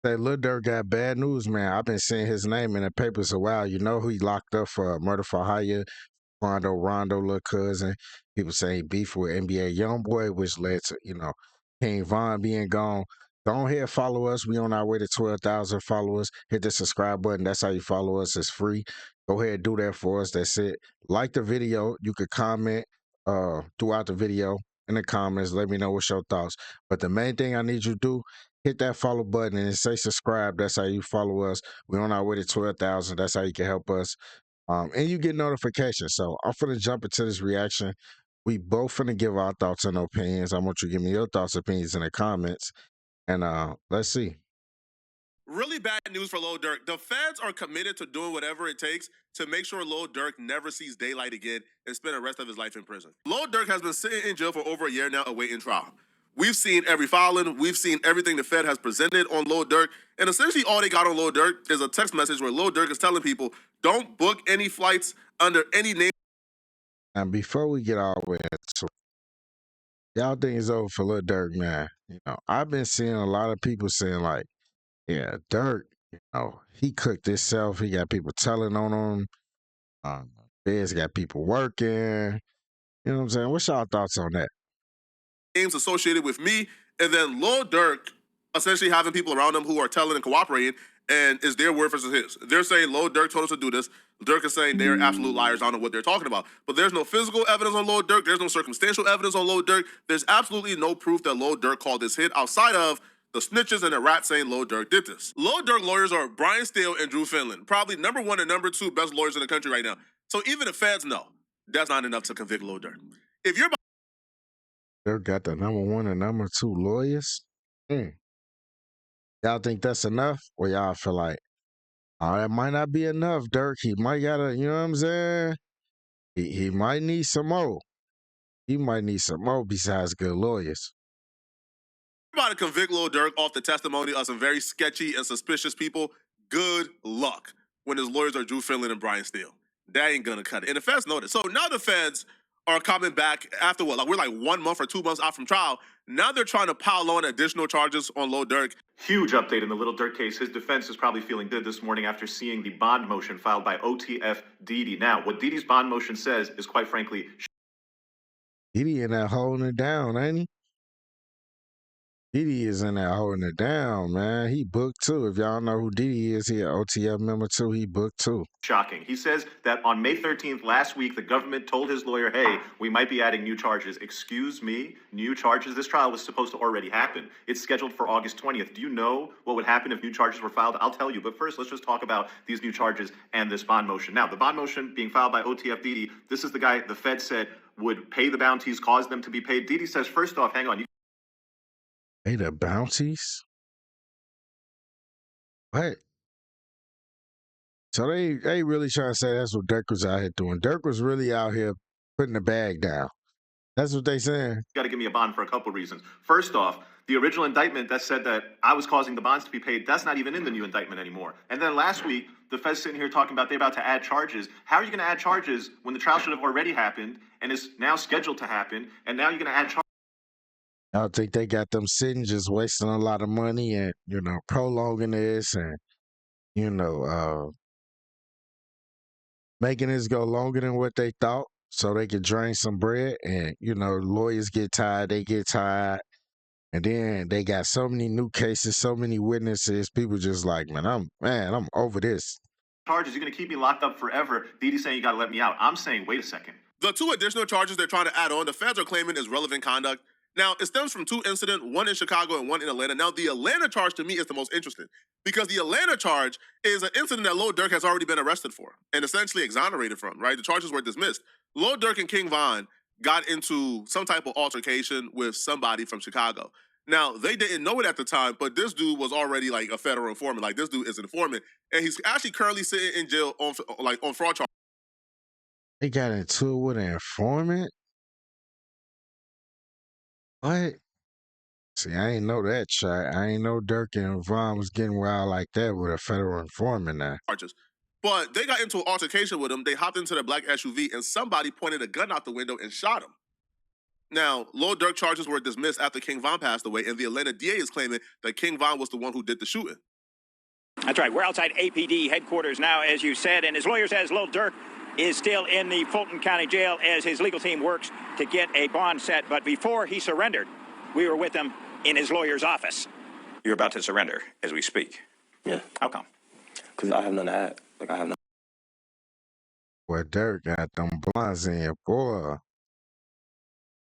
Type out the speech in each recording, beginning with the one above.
Say Lil Durk got bad news, man. I've been seeing his name in the papers a while. You know who he locked up for murder for hire? Quando Rondo, little cousin. People say he beef with NBA YoungBoy, which led to, King Von being gone. Go ahead, follow us. We on our way to 12,000 followers. Hit the subscribe button. That's how you follow us. It's free. Go ahead, do that for us. That's it. Like the video. You could comment throughout the video in the comments. Let me know what's your thoughts. But the main thing I need you to do, hit that follow button and say subscribe. That's how you follow us. We're on our way to 12,000. That's how you can help us. And you get notifications. So I'm finna jump into this reaction. We both finna give our thoughts and opinions. I want you to give me your thoughts and opinions in the comments. And let's see. Really bad news for Lil Durk. The feds are committed to doing whatever it takes to make sure Lil Durk never sees daylight again and spend the rest of his life in prison. Lil Durk has been sitting in jail for over a year now awaiting trial. We've seen every filing. We've seen everything the Fed has presented on Lil Durk. And essentially all they got on Lil Durk is a text message where Lil Durk is telling people, don't book any flights under any name. And before we get all the way into y'all think it's over for Lil Durk, man. I've been seeing a lot of people saying like, yeah, Durk, he cooked himself. He got people telling on him. Feds got people working. You know what I'm saying? What's y'all thoughts on that? Names associated with me, and then Lil Durk essentially having people around him who are telling and cooperating, and is their word versus his. They're saying Lil Durk told us to do this. Durk is saying they're absolute liars. I don't know what they're talking about. But there's no physical evidence on Lil Durk. There's no circumstantial evidence on Lil Durk. There's absolutely no proof that Lil Durk called this hit outside of the snitches and the rat saying Lil Durk did this. Lil Durk lawyers are Brian Steele and Drew Finland, probably number one and number two best lawyers in the country right now. So even the feds know that's not enough to convict Lil Durk. If you're Durk got the number one and number two lawyers. Y'all think that's enough? Or y'all feel like, oh, that might not be enough, Durk. He might gotta, you know what I'm saying? He might need some more. He might need some more besides good lawyers. about to convict Lil Durk off the testimony of some very sketchy and suspicious people, good luck when his lawyers are Drew Finland and Brian Steele. That ain't gonna cut it. And the feds know this. So now the feds are coming back after what? Like we're like 1 month or 2 months out from trial. Now they're trying to pile on additional charges on Lil Durk. Huge update in the Lil Durk case. His defense is probably feeling good this morning after seeing the bond motion filed by OTF Didi. Now, what Didi's bond motion says is quite frankly... Didi in there holding it down, ain't he? Didi is in there holding it down, man. He booked too. If y'all know who Didi is, he an OTF member too. He booked too. Shocking. He says that on May 13th last week, the government told his lawyer, hey, we might be adding new charges. Excuse me, new charges? This trial was supposed to already happen. It's scheduled for August 20th. Do you know what would happen if new charges were filed? I'll tell you. But first, let's just talk about these new charges and this bond motion. Now, the bond motion being filed by OTF Didi, this is the guy the Fed said would pay the bounties, cause them to be paid. Didi says, first off, hang on. Pay the bounties? What? So they really trying to say that's what Durk was out here doing. Durk was really out here putting the bag down. That's what they saying. You got to give me a bond for a couple of reasons. First off, the original indictment that said that I was causing the bonds to be paid, that's not even in the new indictment anymore. And then last week, the Fed's sitting here talking about they're about to add charges. How are you going to add charges when the trial should have already happened and is now scheduled to happen, and now you're going to add charges? I think they got them sitting just wasting a lot of money and, prolonging this and, making this go longer than what they thought so they could drain some bread. And, lawyers get tired, they get tired. And then they got so many new cases, so many witnesses. People just like, man, I'm over this. Charges, you're going to keep me locked up forever. Didi's saying you got to let me out. I'm saying, wait a second. The two additional charges they're trying to add on, the feds are claiming is relevant conduct. Now, it stems from two incidents, one in Chicago and one in Atlanta. Now, the Atlanta charge to me is the most interesting because the Atlanta charge is an incident that Lil Durk has already been arrested for and essentially exonerated from, right? The charges were dismissed. Lil Durk and King Von got into some type of altercation with somebody from Chicago. Now, they didn't know it at the time, but this dude was already like a federal informant. Like, this dude is an informant, and he's actually currently sitting in jail on fraud charges. They got into it with an informant? What? See, I ain't know that, chat. I ain't know Durk and Von was getting wild like that with a federal informant now. But they got into an altercation with him. They hopped into the black SUV, and somebody pointed a gun out the window and shot him. Now, Lil Durk charges were dismissed after King Von passed away, and the Atlanta DA is claiming that King Von was the one who did the shooting. That's right. We're outside APD headquarters now, as you said, and his lawyer says Lil Durk is still in the Fulton County Jail as his legal team works to get a bond set. But before he surrendered, we were with him in his lawyer's office. You're about to surrender as we speak. Yeah. How come? Because I have none to add. Like, I have no. Boy, Dirk got them blondes in, boy.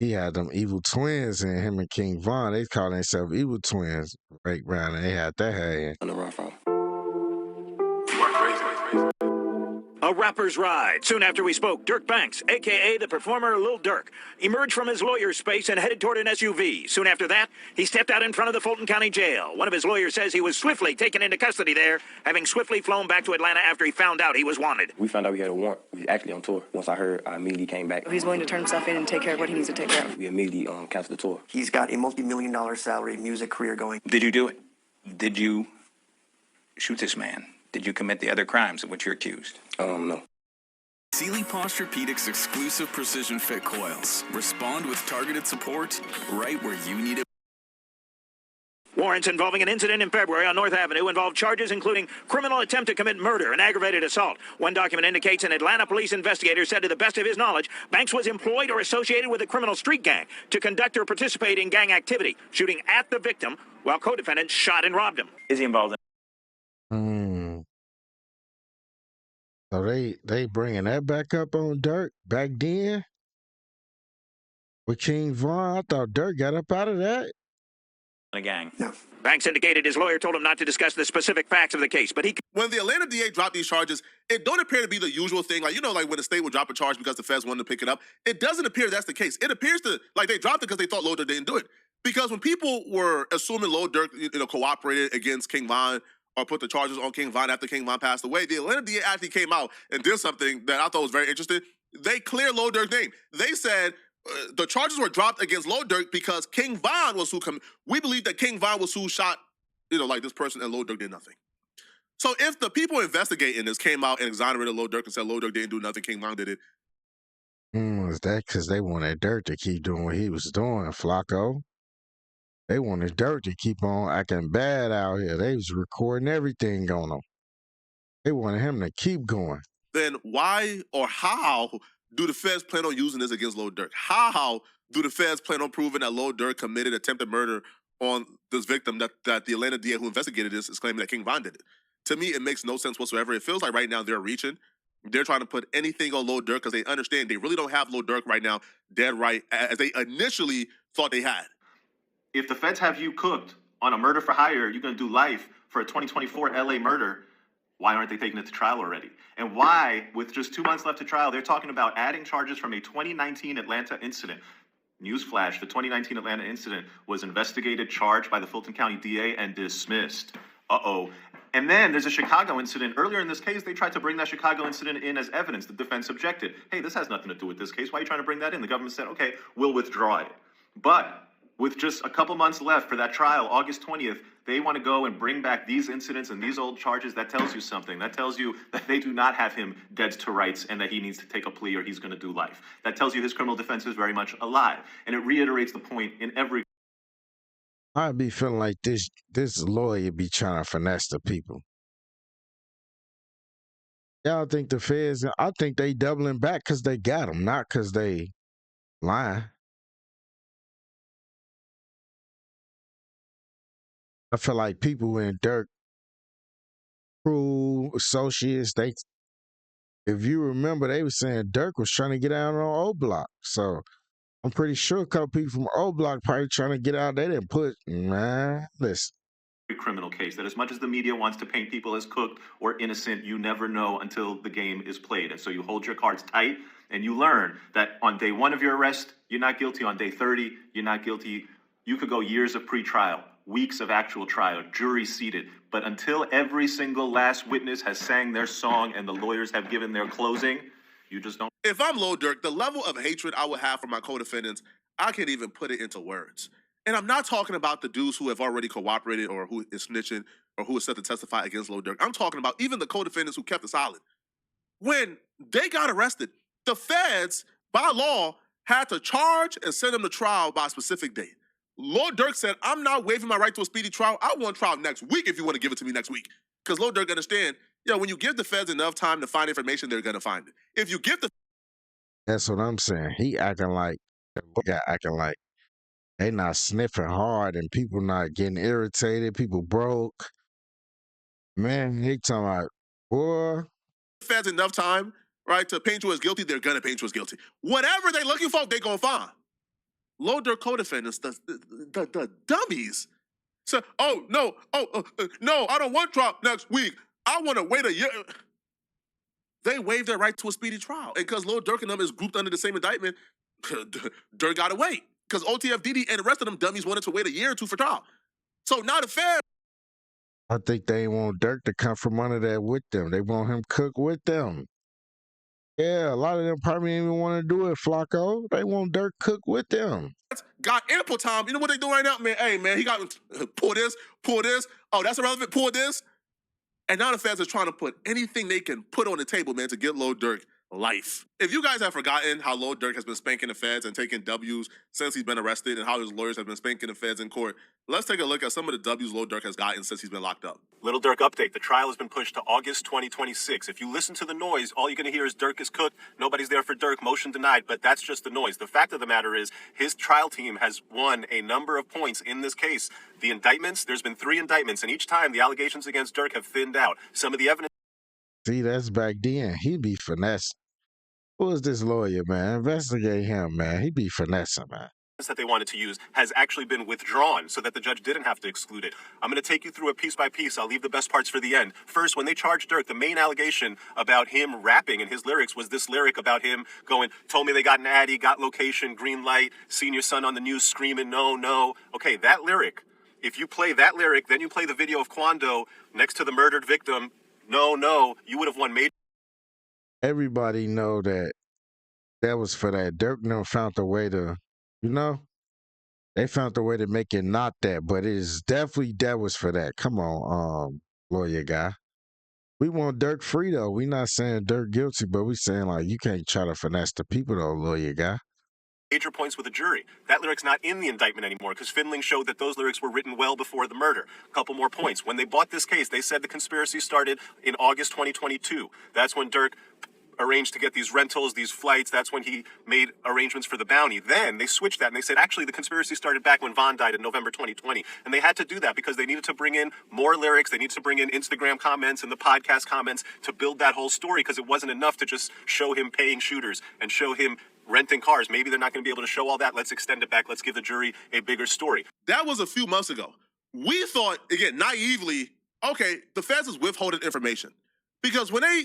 He had them evil twins in him and King Von. They call themselves evil twins right round, and they had that hair in. To run from. A rapper's ride. Soon after we spoke, Dirk Banks, a.k.a. the performer Lil Durk, emerged from his lawyer's space and headed toward an SUV. Soon after that, he stepped out in front of the Fulton County Jail. One of his lawyers says he was swiftly taken into custody there, having swiftly flown back to Atlanta after he found out he was wanted. We found out we had a warrant. We were actually on tour. Once I heard, I immediately came back. He's willing to turn himself in and take care of what he needs to take care of. We immediately canceled the tour. He's got a multi-million-dollar salary music career going. Did you do it? Did you shoot this man? Did you commit the other crimes of which you're accused? No. Sealy Posturepedics exclusive precision fit coils. Respond with targeted support right where you need it. Warrants involving an incident in February on North Avenue involved charges including criminal attempt to commit murder and aggravated assault. One document indicates an Atlanta police investigator said to the best of his knowledge, Banks was employed or associated with a criminal street gang to conduct or participate in gang activity, shooting at the victim while co-defendants shot and robbed him. Is he involved in? So they bringing that back up on Dirk back then with King Von. I thought Dirk got up out of that. A gang. No. Banks indicated his lawyer told him not to discuss the specific facts of the case, but he... When the Atlanta DA dropped these charges, it don't appear to be the usual thing. Like, like when the state would drop a charge because the feds wanted to pick it up. It doesn't appear that's the case. It appears to, like, they dropped it because they thought Lil Durk didn't do it. Because when people were assuming Lil Durk, cooperated against King Von or put the charges on King Von after King Von passed away, the Atlanta DA actually came out and did something that I thought was very interesting. They cleared Lil Durk's name. They said the charges were dropped against Lil Durk because King Von was who we believe that King Von was who shot, like this person, and Lil Durk did nothing. So if the people investigating this came out and exonerated Lil Durk and said Lil Durk didn't do nothing, King Von did it. Was that because they wanted Dirk to keep doing what he was doing, Flacco? They wanted Dirk to keep on acting bad out here. They was recording everything on him. They wanted him to keep going. Then why or how do the feds plan on using this against Lil Durk? How do the feds plan on proving that Lil Durk committed attempted murder on this victim that the Atlanta DA who investigated this is claiming that King Von did it? To me, it makes no sense whatsoever. It feels like right now they're reaching. They're trying to put anything on Lil Durk because they understand they really don't have Lil Durk right now dead right as they initially thought they had. If the feds have you cooked on a murder for hire, you're going to do life for a 2024 LA murder. Why aren't they taking it to trial already? And why, with just 2 months left to trial, they're talking about adding charges from a 2019 Atlanta incident. Newsflash, the 2019 Atlanta incident was investigated, charged by the Fulton County DA, and dismissed. Uh-oh. And then there's a Chicago incident. Earlier in this case, they tried to bring that Chicago incident in as evidence. The defense objected. Hey, this has nothing to do with this case. Why are you trying to bring that in? The government said, okay, we'll withdraw it. But with just a couple months left for that trial, August 20th, they want to go and bring back these incidents and these old charges. That tells you something. That tells you that they do not have him dead to rights and that he needs to take a plea or he's going to do life. That tells you his criminal defense is very much alive. And it reiterates the point in every... I'd be feeling like this lawyer be trying to finesse the people. Y'all think the feds, I think they doubling back because they got them, not because they lying. I feel like people in Dirk crew, associates, if you remember, they were saying Dirk was trying to get out on O Block. So I'm pretty sure a couple people from O Block probably trying to get out. They didn't put, listen. Criminal case that as much as the media wants to paint people as cooked or innocent, you never know until the game is played. And so you hold your cards tight and you learn that on day 1 of your arrest, you're not guilty. On day 30, you're not guilty. You could go years of pretrial, weeks of actual trial, jury seated. But until every single last witness has sang their song and the lawyers have given their closing, you just don't. If I'm Lil Durk, the level of hatred I would have for my co-defendants, I can't even put it into words. And I'm not talking about the dudes who have already cooperated or who is snitching or who is set to testify against Lil Durk. I'm talking about even the co-defendants who kept it silent. When they got arrested, the feds, by law, had to charge and send them to trial by a specific date. Lil Durk said, I'm not waiving my right to a speedy trial. I want trial next week if you want to give it to me next week. Because Lil Durk understand, when you give the feds enough time to find information, they're gonna find it. If you give the That's what I'm saying. He acting like they not sniffing hard and people not getting irritated. People broke. Man, he talking about, boy, feds enough time, right, to paint you as guilty, they're gonna paint you as guilty. Whatever they looking for, they gonna find. Lil Durk co-defendants, the dummies. So, no, no, I don't want trial next week. I want to wait a year. They waived their right to a speedy trial. And because Lil Durk and them is grouped under the same indictment, Durk got to wait. Because OTFDD and the rest of them dummies wanted to wait a year or two for trial. So now the Fed. I think they want Dirk to come from under that with them. They want him cook with them. Yeah, a lot of them probably didn't even want to do it, Flacco. They want Dirk cook with them. Got ample time. You know what they do right now? Man, hey, man, he got pull this. Oh, that's irrelevant. Pull this. And now the feds are trying to put anything they can put on the table, man, to get Lil Durk life. If you guys have forgotten how Lil Durk has been spanking the feds and taking W's since he's been arrested and how his lawyers have been spanking the feds in court, let's take a look at some of the W's Lil Durk has gotten since he's been locked up. Little Durk update. The trial has been pushed to August 2026. If you listen to the noise, all you're going to hear is Durk is cooked. Nobody's there for Durk. Motion denied. But that's just the noise. The fact of the matter is his trial team has won a number of points in this case. The indictments, there's been 3 indictments, and each time the allegations against Durk have thinned out. Some of the evidence. See, that's back then. He'd be finessing. Who is this lawyer, man? Investigate him, man. He be finessing, man. That they wanted to use has actually been withdrawn so that the judge didn't have to exclude it. I'm going to take you through it piece by piece. I'll leave the best parts for the end. First, when they charged Durk, the main allegation about him rapping in his lyrics was this lyric about him going, told me they got an addy, got location, green light, seen your son on the news screaming, no, no. Okay, that lyric, if you play that lyric, then you play the video of Quando next to the murdered victim, no, no, you would have won major. Everybody know that was for that. Dirk never found a way to, they found a way to make it not that, but it is definitely that was for that. Come on, lawyer guy. We want Dirk free though. We not saying Dirk guilty, but we saying like you can't try to finesse the people though, lawyer guy. Major points with a jury. That lyric's not in the indictment anymore because Findling showed that those lyrics were written well before the murder. A couple more points. When they bought this case, they said the conspiracy started in August 2022. That's when Durk arranged to get these rentals, these flights. That's when he made arrangements for the bounty. Then they switched that and they said, actually, the conspiracy started back when Von died in November 2020. And they had to do that because they needed to bring in more lyrics. They needed to bring in Instagram comments and the podcast comments to build that whole story because it wasn't enough to just show him paying shooters and show him renting cars. Maybe they're not going to be able to show all that. Let's extend it back. Let's give the jury a bigger story. That was a few months ago. We thought, again, naively, okay, the feds is withholding information. Because when they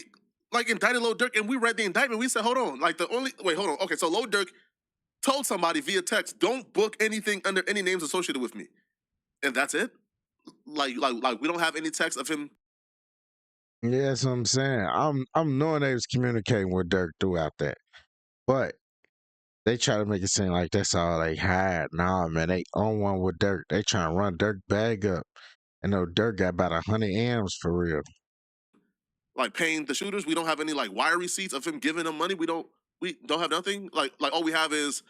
indicted Lil Durk and we read the indictment, we said, hold on. Hold on. Okay, so Lil Durk told somebody via text, don't book anything under any names associated with me. And that's it? Like we don't have any text of him. Yeah, that's what I'm saying. I'm knowing they was communicating with Dirk throughout that. But they try to make it seem like that's all they had. Nah, man, they on one with Dirk. They trying to run Dirk bag up. I know Dirk got about 100 M's for real. Like paying the shooters, we don't have any wire receipts of him giving them money. We don't have nothing. Like all we have is,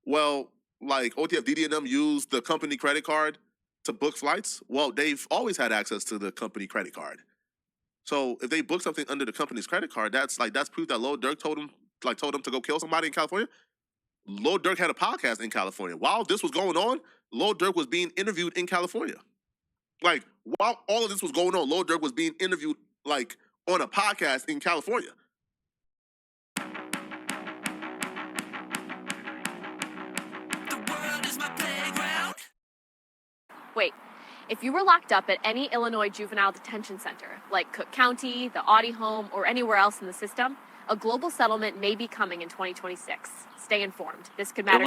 OTFDD and them use the company credit card to book flights. Well, they've always had access to the company credit card. So if they book something under the company's credit card, that's proof that Lil Durk told him to go kill somebody in California. Lil Durk had a podcast in California. While this was going on, Lil Durk was being interviewed in California. While all of this was going on, Lil Durk was being interviewed on a podcast in California. The world is my playground. Wait, if you were locked up at any Illinois juvenile detention center, like Cook County, the Audie Home, or anywhere else in the system, a global settlement may be coming in 2026. Stay informed. This could matter.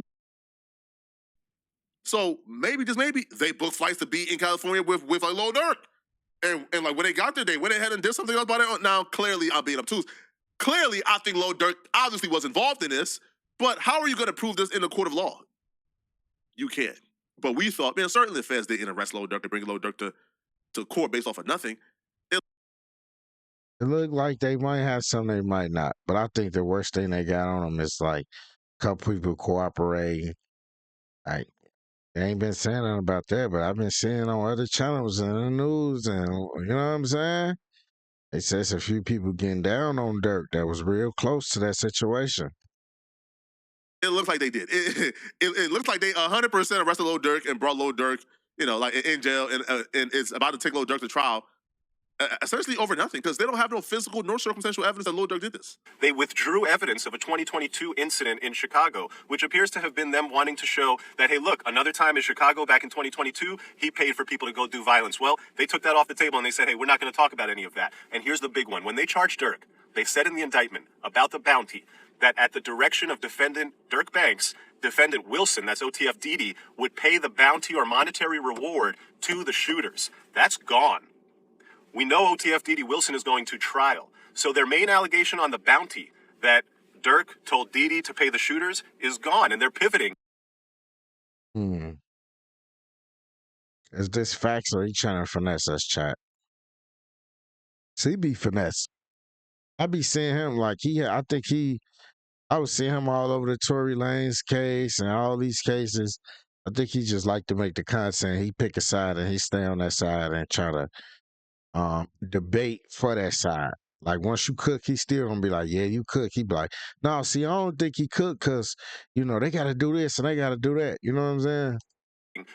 So maybe, just maybe, they booked flights to be in California with Lil Durk. And when they got there, they went ahead and did something else about it. Now, clearly, I'm being obtuse. Clearly, I think Lil Durk obviously was involved in this. But how are you going to prove this in a court of law? You can't. But we thought, man, certainly the feds didn't arrest Lil Durk and bring Lil Durk to court based off of nothing. It looked like they might have some, they might not. But I think the worst thing they got on them is a couple people cooperating. They ain't been saying nothing about that, but I've been seeing on other channels and in the news, and you know what I'm saying? They says a few people getting down on Dirk that was real close to that situation. It looks like they did. It looks like they 100% arrested Lil Durk and brought Lil Durk, like in jail, and it's about to take Lil Durk to trial, essentially over nothing because they don't have no physical nor circumstantial evidence that Lil Durk did this. They withdrew evidence of a 2022 incident in Chicago, which appears to have been them wanting to show that, hey, look, another time in Chicago back in 2022, he paid for people to go do violence. Well, they took that off the table and they said, hey, we're not going to talk about any of that. And here's the big one. When they charged Durk, they said in the indictment about the bounty that at the direction of defendant Dirk Banks, defendant Wilson, that's OTF Didi, would pay the bounty or monetary reward to the shooters. That's gone. We know OTF Didi Wilson is going to trial. So their main allegation on the bounty that Dirk told Didi to pay the shooters is gone, and they're pivoting. Is this facts or he trying to finesse us, chat? See, he be finesse. I be seeing him like I was seeing him all over the Tory Lanez case and all these cases. I think he just like to make the content. He pick a side and he stay on that side and try to debate for that side. Like once you cook, he still gonna be like, yeah, you cook. He be like, no, see, I don't think he cooked because, they got to do this and they got to do that. You know what I'm saying?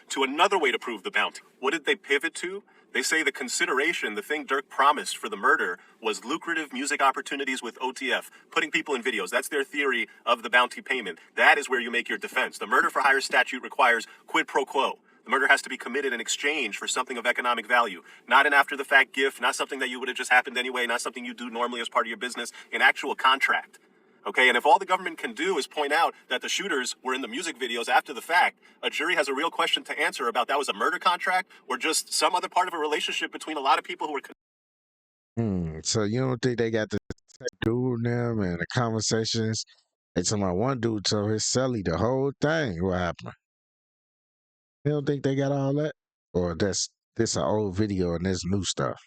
To another way to prove the bounty. What did they pivot to? They say the consideration, the thing Dirk promised for the murder, was lucrative music opportunities with OTF, putting people in videos. That's their theory of the bounty payment. That is where you make your defense. The murder for hire statute requires quid pro quo. The murder has to be committed in exchange for something of economic value, not an after-the-fact gift, not something that you would have just happened anyway, not something you do normally as part of your business, an actual contract. Okay, and if all the government can do is point out that the shooters were in the music videos after the fact, a jury has a real question to answer about that was a murder contract or just some other part of a relationship between a lot of people who were. So you don't think they got the dude them and the conversations? They talking about one dude told his celly the whole thing. What happened? You don't think they got all that? Or this an old video and this new stuff?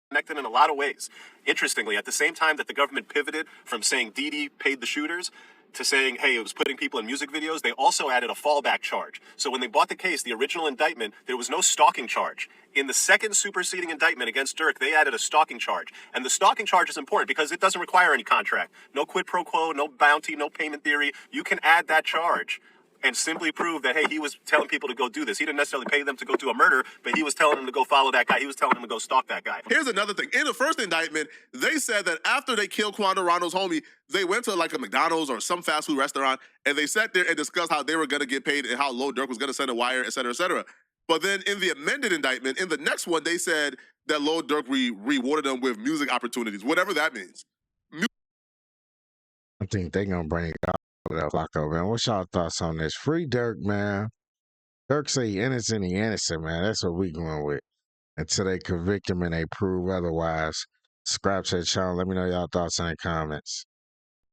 Connected in a lot of ways. Interestingly, at the same time that the government pivoted from saying Didi paid the shooters to saying, hey, it was putting people in music videos, they also added a fallback charge. So when they bought the case, the original indictment, there was no stalking charge. In the second superseding indictment against Dirk, they added a stalking charge. And the stalking charge is important because it doesn't require any contract. No quid pro quo, no bounty, no payment theory. You can add that charge and simply prove that, hey, he was telling people to go do this. He didn't necessarily pay them to go do a murder, but he was telling them to go follow that guy. He was telling them to go stalk that guy. Here's another thing. In the first indictment, they said that after they killed Quando Rondo's homie, they went to like a McDonald's or some fast food restaurant, and they sat there and discussed how they were going to get paid and how Lil Durk was going to send a wire, et cetera, et cetera. But then in the amended indictment, in the next one, they said that Lil Durk rewarded them with music opportunities, whatever that means. I think they gonna bring it out of Flacco, man. What's y'all thoughts on this? Free Dirk, man. Dirk say he innocent, man. That's what we going with. Until they convict him and they prove otherwise. Subscribe to the channel. Let me know y'all thoughts in the comments.